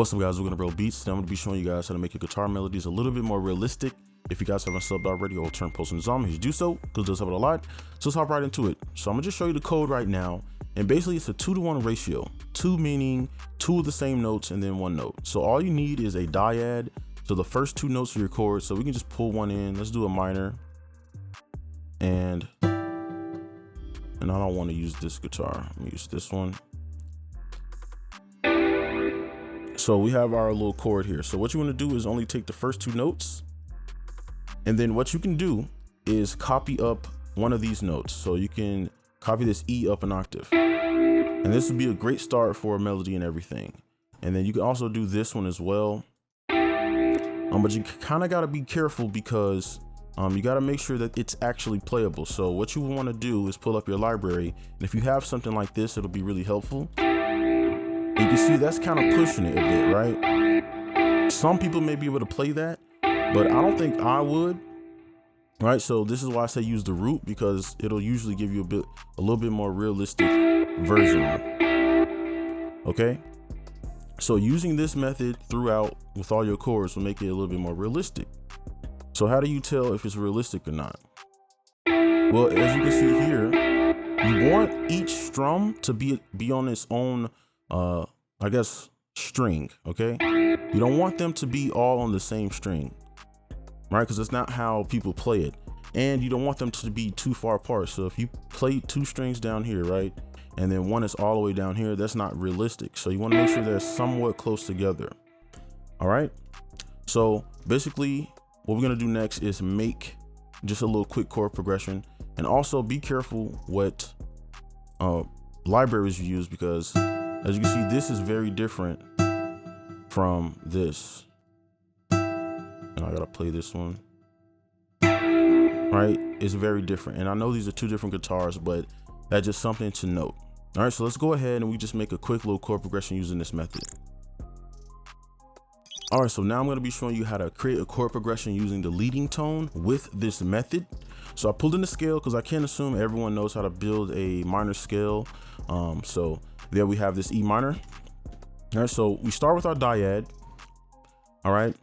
What's up, guys? We're gonna wrld beats. Today I'm gonna be showing you guys how to make your guitar melodies a little bit more realistic. If you guys haven't subbed already, or turn post on you do so, because it does help it a lot. So let's hop right into it. So I'm gonna just show you the code right now, and basically it's a 2-to-1 ratio. 2 meaning 2 of the same notes and then 1 note. So all you need is a dyad. So the first 2 notes of your chord. So we can just pull one in. Let's do a minor. And I don't want to use this guitar. I'm gonna use this one. So we have our little chord here. So what you want to do is only take the first 2 notes, and then what you can do is copy up one of these notes. So you can copy this E up an octave, and this would be a great start for a melody and everything. And then you can also do this one as well. But you kind of got to be careful because you got to make sure that it's actually playable. So what you want to do is pull up your library, and if you have something like this, it'll be really helpful. You can see that's kind of pushing it a bit, right? Some people may be able to play that, but I don't think I would, right? So this is why I say use the root, because it'll usually give you a little bit more realistic version. Okay, so using this method throughout with all your chords will make it a little bit more realistic. So how do you tell if it's realistic or not? Well, as you can see here, you want each strum to be on its own I guess string. Okay, you don't want them to be all on the same string, right? Because that's not how people play it, and you don't want them to be too far apart. So if you play 2 strings down here, right, and then one is all the way down here, that's not realistic. So you want to make sure they're somewhat close together. All right, so basically what we're gonna do next is make just a little quick chord progression, and also be careful what libraries you use, because as you can see, this is very different from this. And I gotta play this one, right? It's very different. And I know these are 2 different guitars, but that's just something to note. All right, so let's go ahead and we just make a quick little chord progression using this method. All right, so now I'm gonna be showing you how to create a chord progression using the leading tone with this method. So I pulled in the scale because I can't assume everyone knows how to build a minor scale. So there we have this E minor. All right, so we start with our dyad. All right,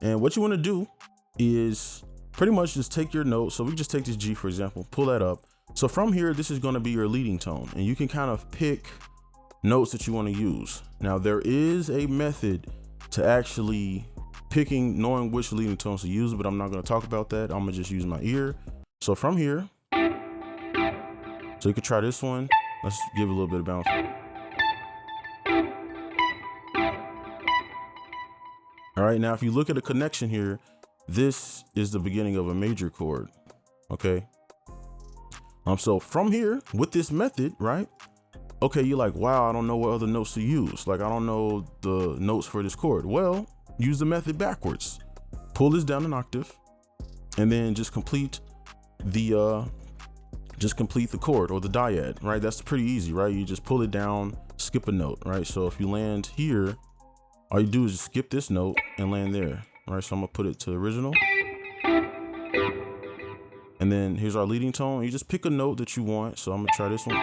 and what you want to do is pretty much just take your note. So we just take this G, for example, pull that up. So from here, this is going to be your leading tone, and you can kind of pick notes that you want to use. Now there is a method to actually knowing which leading tones to use, but I'm not going to talk about that. I'm gonna just use my ear. So from here, so you could try this one. Let's give it a little bit of bounce. All right, now if you look at the connection here, this is the beginning of a major chord. Okay. So from here with this method, right? Okay, you're like, wow, I don't know what other notes to use. Like, I don't know the notes for this chord. Well, use the method backwards. Pull this down an octave, and then just complete the chord or the dyad, right? That's pretty easy, right? You just pull it down, skip a note, right? So if you land here, all you do is just skip this note and land there, right? So I'm gonna put it to original, and then here's our leading tone. You just pick a note that you want. So I'm gonna try this one.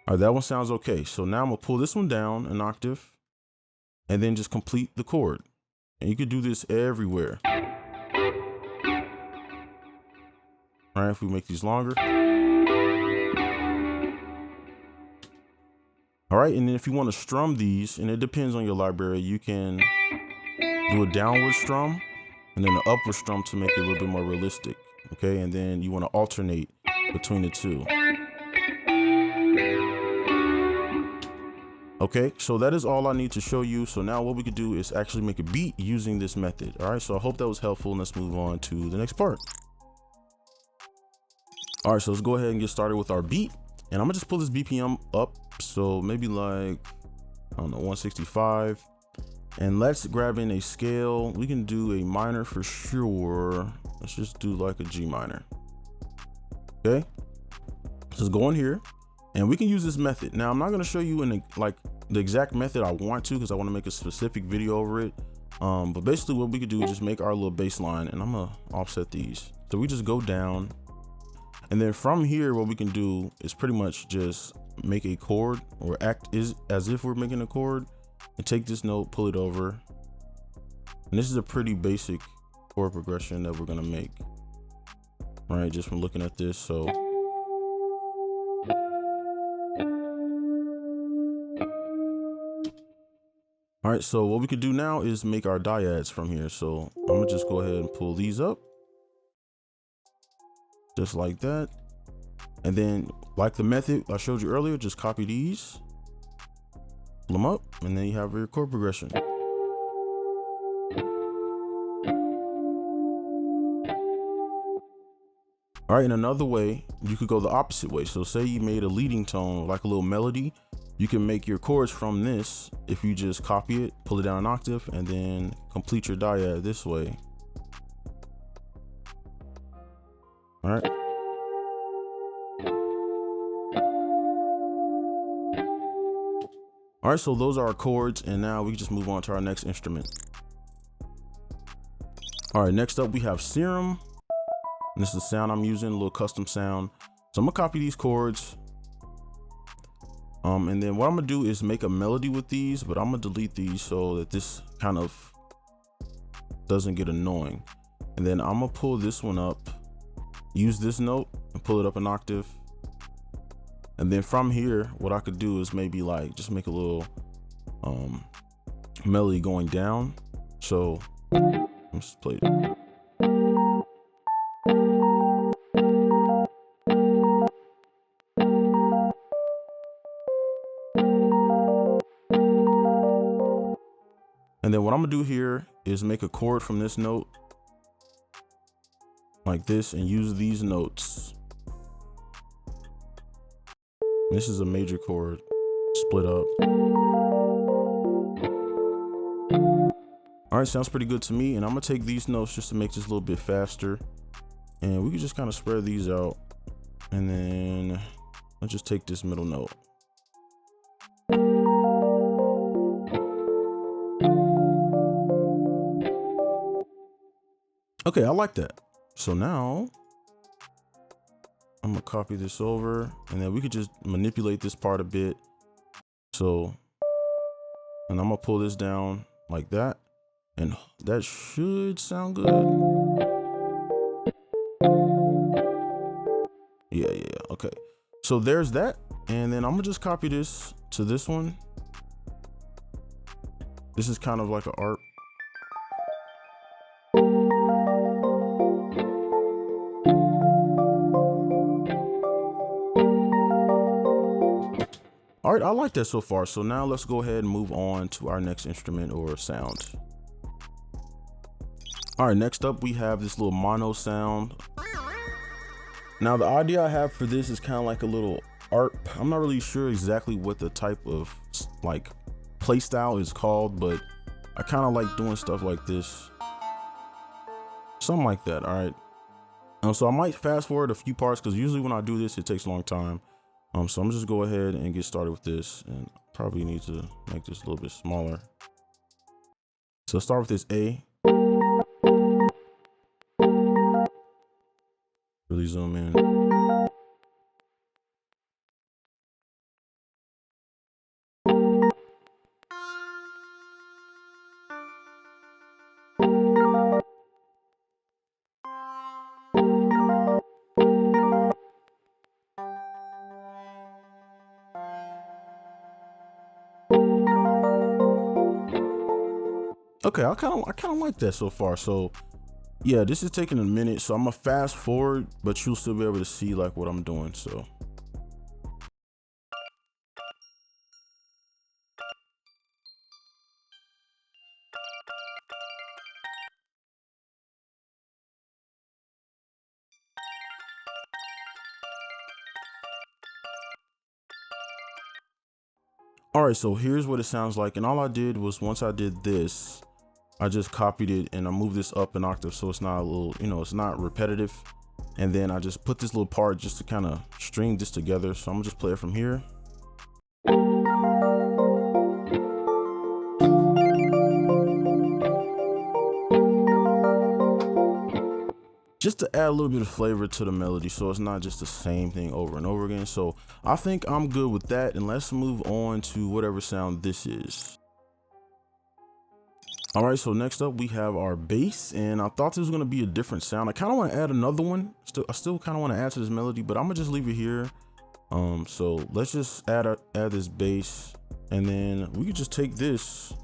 All right, that one sounds okay. So now I'm gonna pull this one down an octave, and then just complete the chord. And you could do this everywhere. All right, if we make these longer. All right, and then if you want to strum these, and it depends on your library, you can do a downward strum and then an upward strum to make it a little bit more realistic. Okay, and then you want to alternate between the 2. Okay, so that is all I need to show you. So now what we could do is actually make a beat using this method. All right, so I hope that was helpful, and let's move on to the next part. All right, so let's go ahead and get started with our beat, and I'm gonna just pull this BPM up. So maybe like, I don't know, 165, and let's grab in a scale. We can do a minor for sure. Let's just do like a G minor. Okay, let's go in here. And we can use this method. Now, I'm not gonna show you in the exact method I want to, because I want to make a specific video over it. But basically what we could do is just make our little bass line, and I'm gonna offset these. So we just go down, And then from here, what we can do is pretty much just make a chord or act as if we're making a chord, and take this note, pull it over. And this is a pretty basic chord progression that we're gonna make, right? Just from looking at this. So all right, so what we can do now is make our dyads from here. So I'm gonna just go ahead and pull these up just like that. And then like the method I showed you earlier, just copy these, pull them up, and then you have your chord progression. All right, in another way, you could go the opposite way. So say you made a leading tone, like a little melody, you can make your chords from this if you just copy it, pull it down an octave, and then complete your dyad this way. All right. All right, so those are our chords, and now we can just move on to our next instrument. All right, next up we have Serum. And this is the sound I'm using, a little custom sound. So I'm gonna copy these chords. And then what I'm gonna do is make a melody with these, but I'm gonna delete these so that this kind of doesn't get annoying. And then I'm gonna pull this one up, use this note and pull it up an octave. And then from here, what I could do is maybe like just make a little melody going down. So let's just play it. And then what I'm gonna do here is make a chord from this note like this and use these notes. This is a major chord, split up. All right, sounds pretty good to me. And I'm gonna take these notes just to make this a little bit faster. And we can just kind of spread these out. And then I'll just take this middle note. Okay, I like that. So now I'm gonna copy this over, and then we could just manipulate this part a bit. So, and I'm gonna pull this down like that, and that should sound good. Yeah, okay. So there's that, and then I'm gonna just copy this to this one. This is kind of like an art. All right, I like that so far. So now let's go ahead and move on to our next instrument or sound. All right, next up we have this little mono sound. Now the idea I have for this is kind of like a little art. I'm not really sure exactly what the type of like play style is called, but I kind of like doing stuff like this. Something like that, all right. So I might fast forward a few parts because usually when I do this, it takes a long time. So I'm just go ahead and get started with this, and probably need to make this a little bit smaller. So let's start with this A. Really zoom in. Okay, I kind of like that so far. So yeah, this is taking a minute, so I'm gonna fast forward, but you'll still be able to see like what I'm doing. So all right, so here's what it sounds like. And all I did was, once I did this, I just copied it and I moved this up an octave so it's not a little, it's not repetitive. And then I just put this little part just to kind of string this together. So I'm gonna just play it from here. just to add a little bit of flavor to the melody, so it's not just the same thing over and over again. So I think I'm good with that, and let's move on to whatever sound this is. All right, so next up we have our bass, and I thought this was gonna be a different sound. I kind of want to add another one. I still kind of want to add to this melody, but I'm gonna just leave it here. So let's just add this bass, and then we could just take this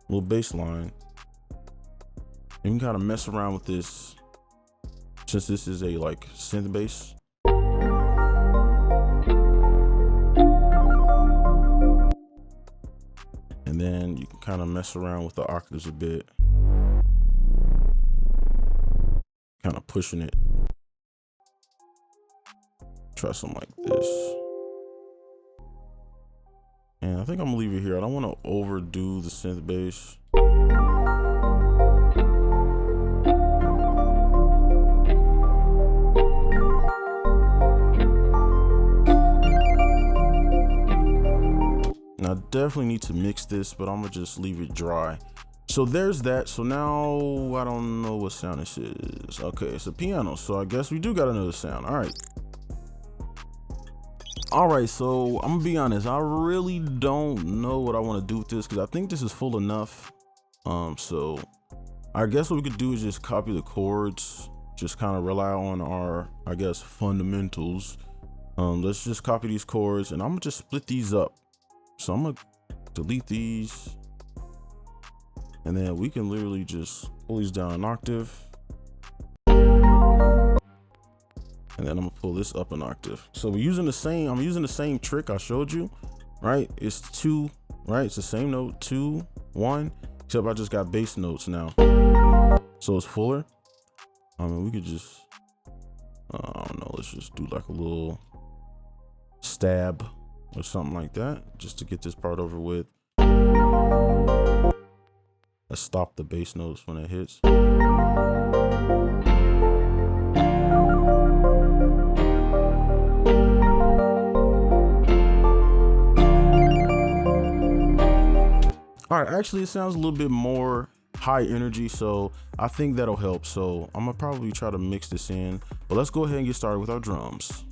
little bass line and we can kind of mess around with this, since this is a like synth bass. And then you can kind of mess around with the octaves a bit, kind of pushing it. Try something like this. And I think I'm gonna leave it here. I don't want to overdo the synth bass. Now I definitely need to mix this, but I'm gonna just leave it dry. So there's that. So now I don't know what sound this is. Okay, it's a piano. So I guess we do got another sound. All right, so I'm gonna be honest, I really don't know what I want to do with this, because I think this is full enough. So I guess what we could do is just copy the chords, just kind of rely on our, I guess, fundamentals. Let's just copy these chords, and I'm gonna just split these up. So I'm gonna delete these, and then we can literally just pull these down an octave. And then I'm gonna pull this up an octave. So we're using the same, I'm using the same trick I showed you, right? It's 2, right? It's the same note, 2, 1, except I just got bass notes now. So it's fuller. I mean, we could just, I don't know, let's just do like a little stab or something like that, just to get this part over with. Let's stop the bass notes when it hits. All right, actually it sounds a little bit more high energy, so I think that'll help. So I'm gonna probably try to mix this in, but let's go ahead and get started with our drums.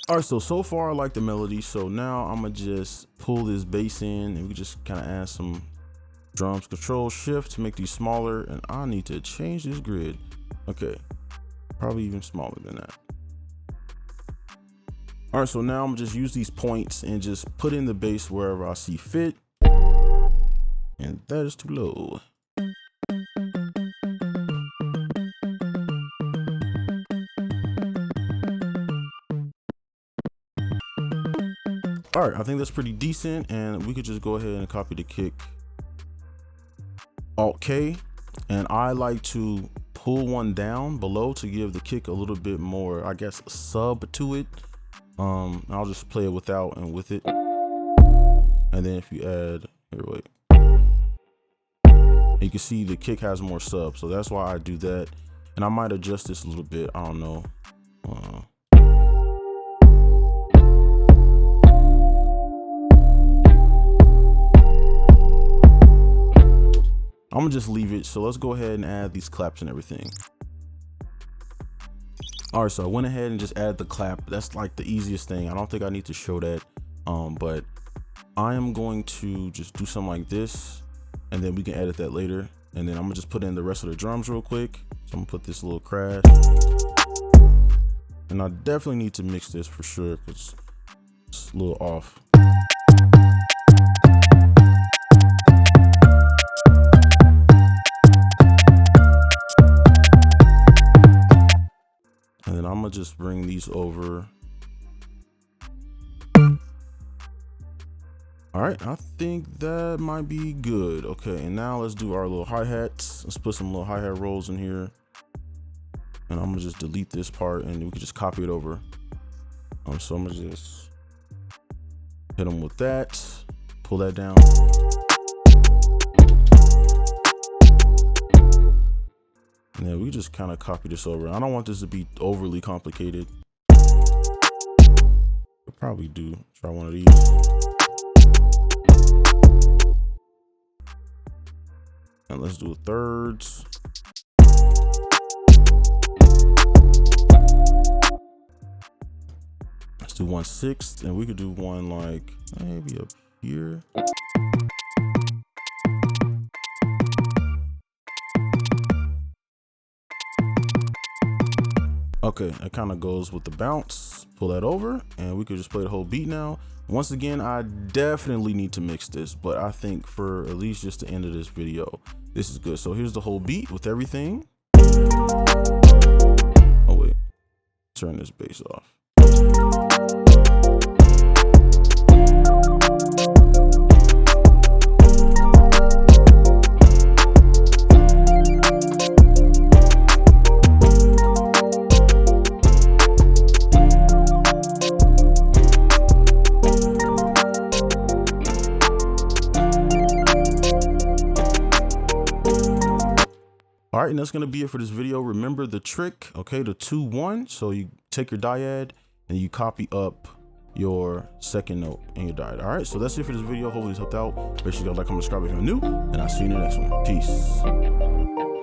All right, so far I like the melody. So now I'm gonna just pull this bass in, and we just kind of add some drums. Control Shift to make these smaller, and I need to change this grid. Okay, probably even smaller than that. All right, so now I'm just use these points and just put in the bass wherever I see fit. And that is too low. All right, I think that's pretty decent, and we could just go ahead and copy the kick. Alt K, and I like to pull one down below to give the kick a little bit more, I guess, sub to it. I'll just play it without and with it. And then if you add, here, wait. You can see the kick has more sub, so that's why I do that. And I might adjust this a little bit, I don't know. I'm gonna just leave it. So let's go ahead and add these claps and everything. All right, so I went ahead and just added the clap. That's like the easiest thing. I don't think I need to show that, but I am going to just do something like this, and then we can edit that later. And then I'm gonna just put in the rest of the drums real quick. So I'm gonna put this little crash, and I definitely need to mix this for sure, because it's a little off. And then I'm gonna just bring these over. All right, I think that might be good. Okay, and now let's do our little hi-hats. Let's put some little hi-hat rolls in here. And I'm gonna just delete this part, and we can just copy it over. So I'm gonna just hit them with that, pull that down. And then we just kind of copy this over. I don't want this to be overly complicated. I'll probably do try one of these. And and let's do thirds. Let's do 1/6, and we could do one like maybe up here. Okay, that kind of goes with the bounce. Pull that over, and we could just play the whole beat now. Once again, I definitely need to mix this, but I think for at least just the end of this video, this is good. So here's the whole beat with everything. Oh wait, turn this bass off. All right, and that's gonna be it for this video. Remember the trick, okay, the 2-1. So you take your dyad and you copy up your second note in your dyad. All right, so that's it for this video. Hopefully it's helped out. Make sure you guys like, comment, subscribe if you're new, and I'll see you in the next one. Peace.